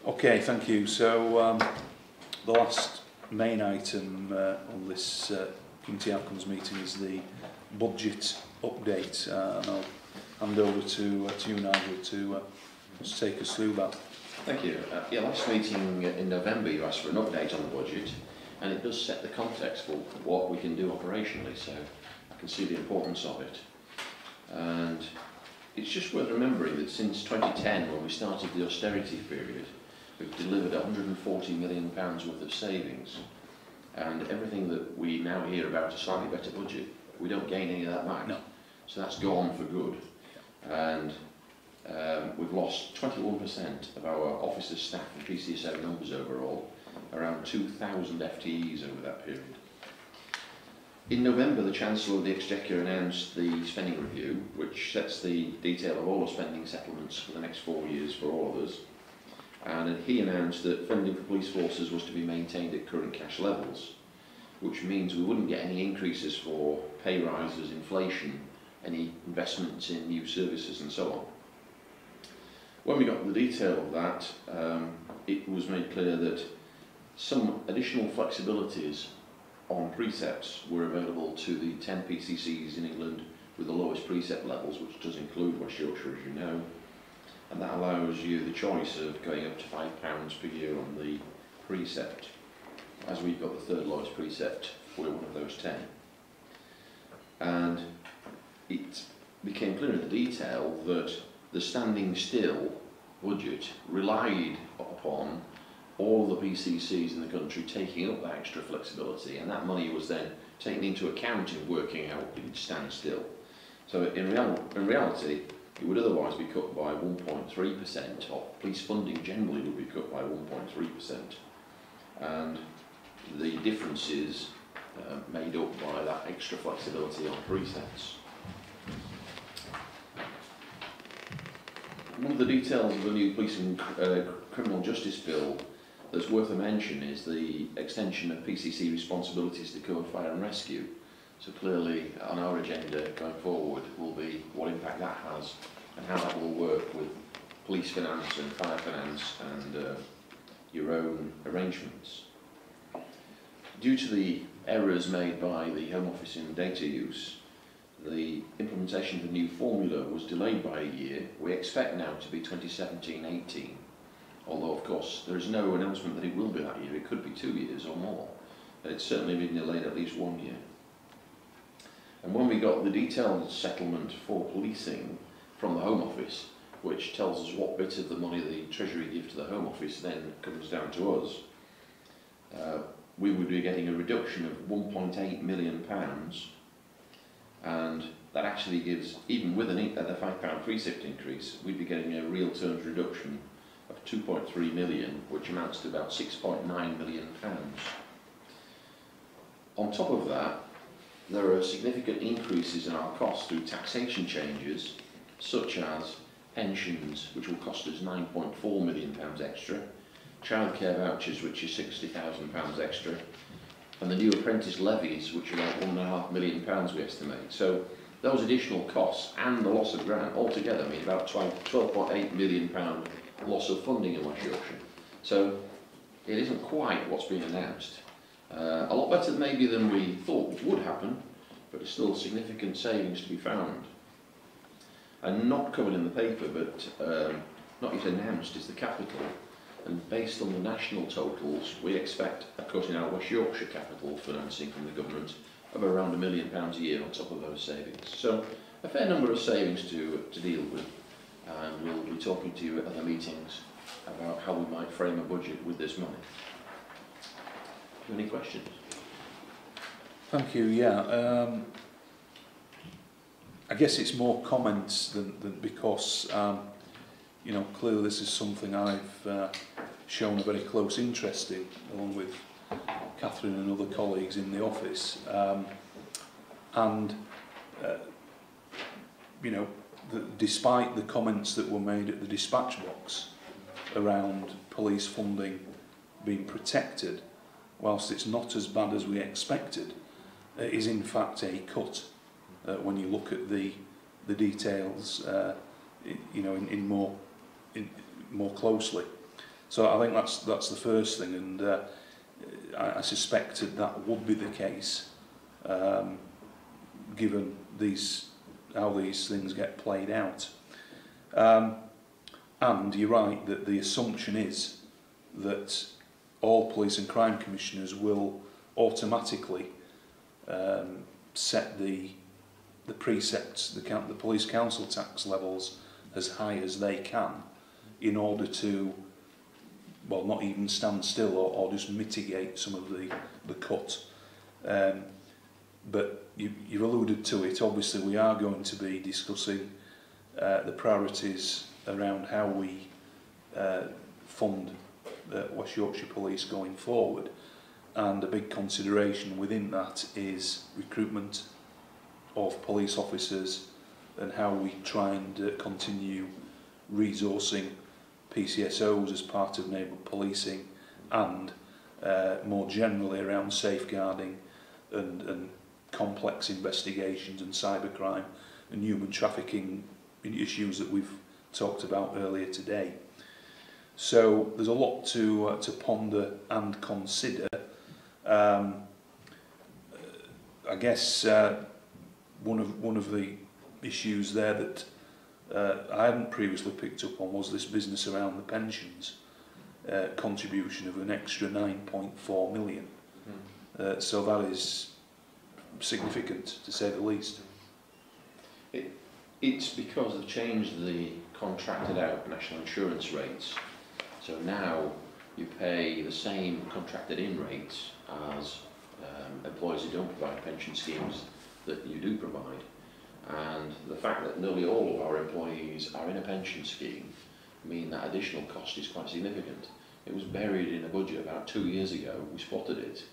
Okay, thank you. So the last main item on this committee outcomes meeting is the budget update, and I'll hand over to you, Nigel, to take us through that. Thank you. Last meeting in November you asked for an update on the budget, and it does set the context for what we can do operationally, so I can see the importance of it. And it's just worth remembering that since 2010, when we started the austerity period, we've delivered £140 million worth of savings, and everything that we now hear about a slightly better budget, we don't gain any of that back. No. So that's gone for good. And we've lost 21% of our officers, staff and PCSO numbers overall, around 2,000 FTEs over that period. In November, the Chancellor of the Exchequer announced the spending review, which sets the detail of all the spending settlements for the next 4 years for all of us. And he announced that funding for police forces was to be maintained at current cash levels, which means we wouldn't get any increases for pay rises, inflation, any investments in new services and so on. When we got the detail of that, it was made clear that some additional flexibilities on precepts were available to the 10 PCCs in England with the lowest precept levels, which does include West Yorkshire, as you know, and that allows you the choice of going up to £5 per year on the precept. As we've got the third lowest precept, we're one of those 10. And it became clear in the detail that the standing still budget relied upon all the PCCs in the country taking up that extra flexibility, and that money was then taken into account in working out the standstill. So in reality, it would otherwise be cut by 1.3%, or police funding generally would be cut by 1.3%, and the difference is made up by that extra flexibility on precepts. One of the details of the new Police and Criminal Justice Bill that's worth a mention is the extension of PCC responsibilities to cover fire and rescue. So clearly on our agenda going forward will be what impact that has and how that will work with police finance and fire finance and your own arrangements. Due to the errors made by the Home Office in data use, the implementation of the new formula was delayed by a year. We expect now to be 2017-18, although of course there is no announcement that it will be that year. It could be 2 years or more. It's certainly been delayed at least 1 year. And when we got the detailed settlement for policing from the Home Office, which tells us what bit of the money the Treasury gives to the Home Office then comes down to us, we would be getting a reduction of £1.8 million, and that actually gives, even with the £5 precept increase, we'd be getting a real terms reduction of 2.3 million, which amounts to about £6.9 million. On top of that, there are significant increases in our costs through taxation changes, such as pensions, which will cost us £9.4 million extra, childcare vouchers, which is £60,000 extra, and the new apprentice levies, which are about £1.5 million we estimate. So those additional costs and the loss of grant altogether mean about £12.8 million loss of funding in West Yorkshire. So it isn't quite what's been announced. A lot better maybe than we thought would happen, but there's still significant savings to be found. And not covered in the paper, but not yet announced, is the capital. And based on the national totals, we expect a cut in our West Yorkshire capital financing from the government of around £1 million a year on top of those savings. So a fair number of savings to deal with, and we'll be talking to you at other meetings about how we might frame a budget with this money. Do you have any questions? Thank you. Yeah, I guess it's more comments than because you know, clearly this is something I've shown a very close interest in, along with Catherine and other colleagues in the office. You know, despite the comments that were made at the dispatch box around police funding being protected, whilst it's not as bad as we expected, it is in fact a cut when you look at the details, you know, in more closely. So I think that's the first thing, and I suspected that would be the case, given how these things get played out. And you're right that the assumption is that all police and crime commissioners will automatically set the precepts, the police council tax levels as high as they can, in order to, well, not even stand still or just mitigate some of the cut. But you've alluded to it. Obviously, we are going to be discussing the priorities around how we fund West Yorkshire Police going forward, and a big consideration within that is recruitment of police officers and how we try and continue resourcing PCSOs as part of neighbourhood policing, and more generally around safeguarding and complex investigations and cybercrime and human trafficking issues that we've talked about earlier today. So there's a lot to ponder and consider. I guess one of the issues there that I hadn't previously picked up on was this business around the pensions contribution of an extra 9.4 million. So that is significant, to say the least. It's because they've changed the contracted out national insurance rates. So now you pay the same contracted in rates as employers who don't provide pension schemes that you do provide. And the fact that nearly all of our employees are in a pension scheme mean that additional cost is quite significant. It was buried in a budget about 2 years ago. We spotted it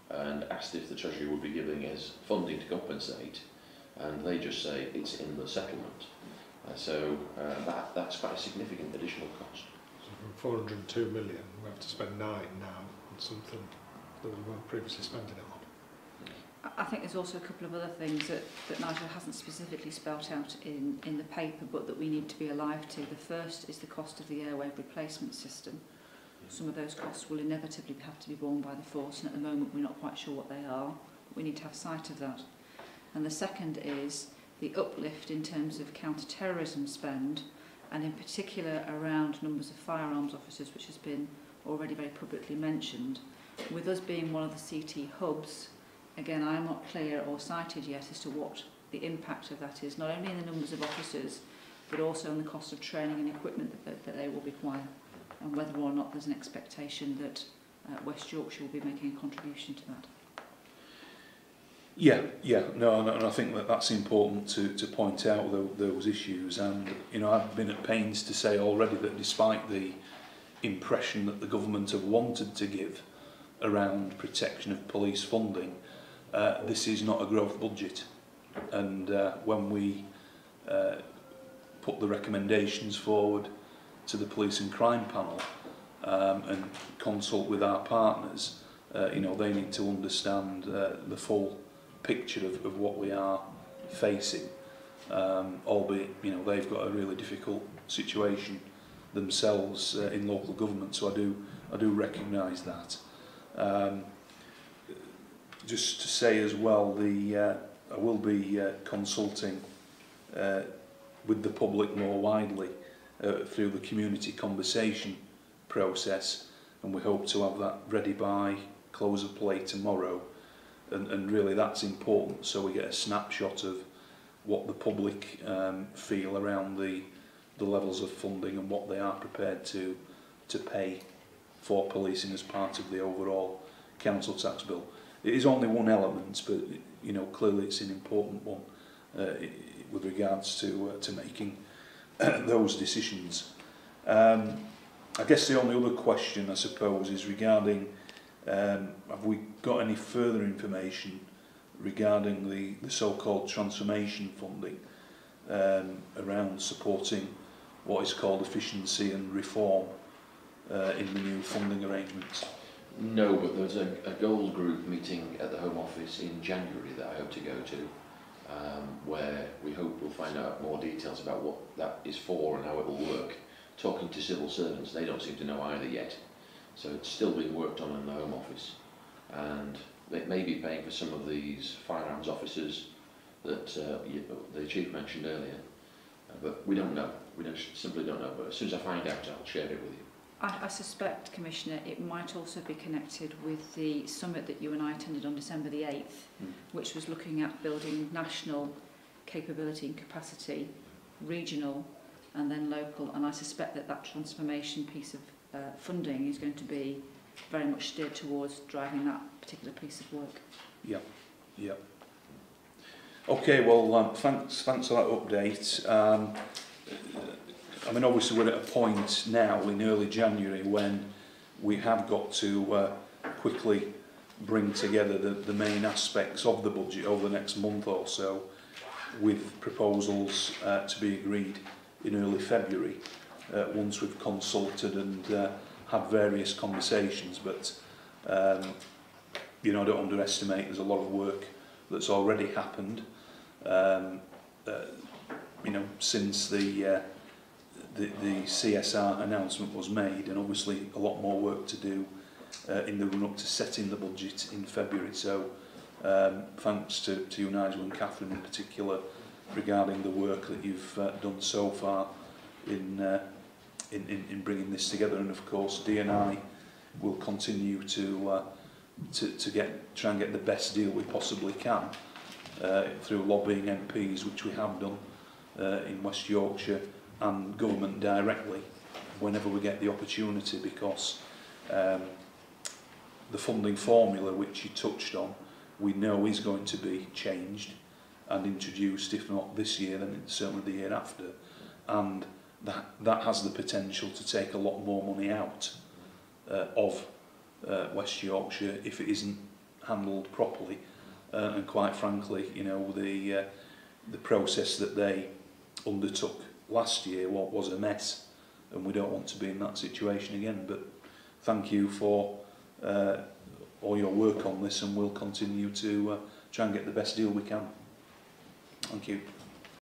and asked if the Treasury would be giving us funding to compensate, and they just say it's in the settlement. So that's quite a significant additional cost. So from 402 million, we have to spend 9 now on something that we weren't previously spending it on. I think there's also a couple of other things that Nigel hasn't specifically spelt out in the paper, but that we need to be alive to. The first is the cost of the airwave replacement system. Some of those costs will inevitably have to be borne by the force, and at the moment we're not quite sure what they are. But we need to have sight of that. And the second is the uplift in terms of counter-terrorism spend, and in particular around numbers of firearms officers, which has been already very publicly mentioned. With us being one of the CT hubs, again, I am not clear or cited yet as to what the impact of that is, not only in the numbers of officers, but also in the cost of training and equipment that they will require, and whether or not there's an expectation that West Yorkshire will be making a contribution to that. No, and I think that's important to point out those issues. And I've been at pains to say already that despite the impression that the government have wanted to give around protection of police funding, this is not a growth budget. And when we put the recommendations forward to the police and crime panel and consult with our partners, they need to understand the full picture of what we are facing, albeit they've got a really difficult situation themselves in local government, so I do recognise that. Just to say as well, I will be consulting with the public more widely through the community conversation process, and we hope to have that ready by close of play tomorrow. And really that's important, so we get a snapshot of what the public feel around the levels of funding and what they are prepared to pay for policing as part of the overall council tax bill. It is only one element, but clearly it's an important one with regards to making those decisions. I guess the only other question, I suppose, is regarding have we got any further information regarding the so-called transformation funding around supporting what is called efficiency and reform in the new funding arrangements? No, but there's a goals group meeting at the Home Office in January that I hope to go to, where we hope we'll find out more details about what that is for and how it will work. talking to civil servants, they don't seem to know either yet. So it's still being worked on in the Home Office, and they may be paying for some of these firearms officers that the Chief mentioned earlier, but we don't know. We simply don't know, but as soon as I find out, I'll share it with you. I suspect, Commissioner, it might also be connected with the summit that you and I attended on December the 8th, which was looking at building national capability and capacity, regional and then local, and I suspect that that transformation piece of funding is going to be very much steered towards driving that particular piece of work. Yeah, yeah. Okay, well, thanks for that update. I mean, obviously we're at a point now in early January when we have got to quickly bring together the main aspects of the budget over the next month or so, with proposals to be agreed in early February, once we've consulted and had various conversations. But you know, don't underestimate, there's a lot of work that's already happened, you know, since the CSR announcement was made, and obviously a lot more work to do in the run-up to setting the budget in February. So thanks to you, Nigel, and Catherine in particular, regarding the work that you've done so far in bringing this together. And of course, D&I will continue to try and get the best deal we possibly can through lobbying MPs, which we have done in West Yorkshire, and government directly whenever we get the opportunity, because the funding formula which you touched on, we know is going to be changed and introduced, if not this year, then certainly the year after, and that has the potential to take a lot more money out of West Yorkshire if it isn't handled properly. And quite frankly, you know, the process that they undertook last year was a mess, and we don't want to be in that situation again. But thank you for all your work on this, and we'll continue to try and get the best deal we can. Thank you.